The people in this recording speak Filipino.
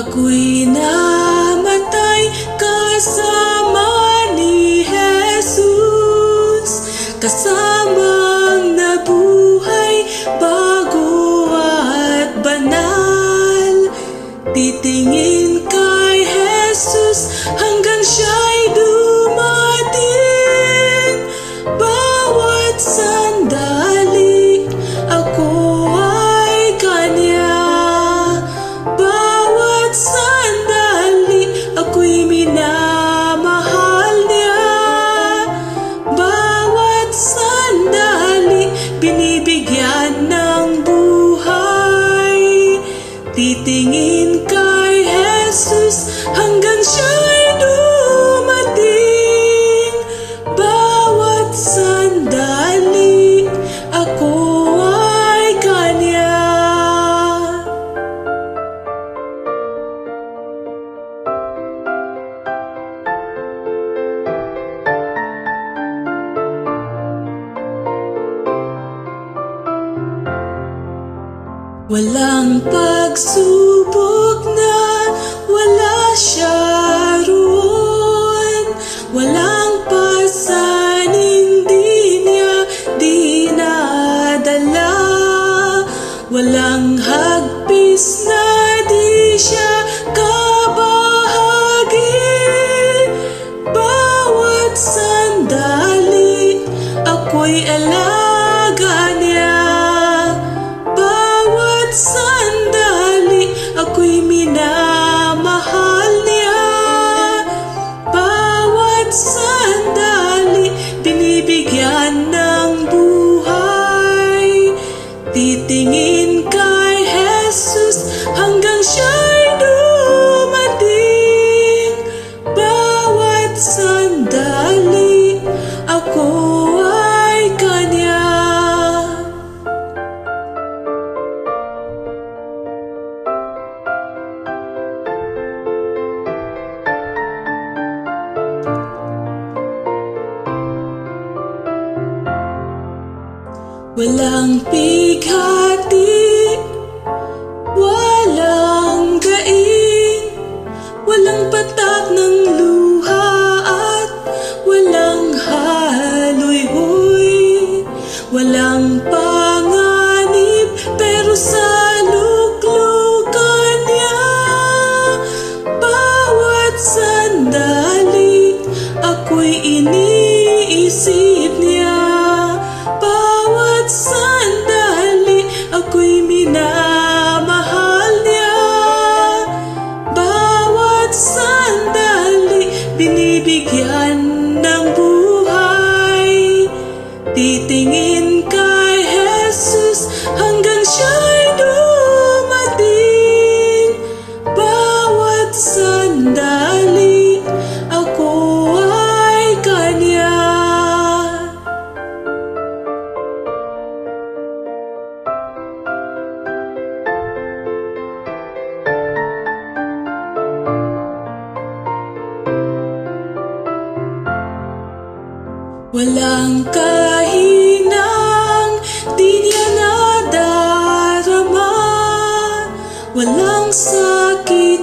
Ako'y namatay kasama ni Jesus, kasamang nabuhay bago at banal. Titingin kay Jesus hanggang siya'y dumating. Bawat sandali ako ay Kanya. Bawat sandali ako'y minamahal niya. Bawat sandali binibigyan ng buhay. Titingin kay Jesus hanggang siya'y dumating. Bawat sandali ako ay Kanya. Walang pagsubok na wala siya roon. Walang pasaning di niya dinadala. Walang hagpis na di siya kabahagi. Bawat sandali ako'y alaga niya. Bawat sandali ako'y minamahal niya. Bawat sandali binibigyan ng buhay. Titingin kay Jesus hanggang siya'y dumating. Bawat sandali ako ay Kanya. Walang pighati, walang gain, walang patak ng luha at walang haloy-hoy. Walang panganib pero sa luklukan niya. Bawat sandali ako'y iniisip niya. Bawat sandali ako'y minamahal niya. Bawat sandali binibigyan ng buhay. Titingin kay Jesus hanggang siya'y dumating. Bawat sandali ako ay Kanya. Walang kahinang di niya nadarama. Walang sakit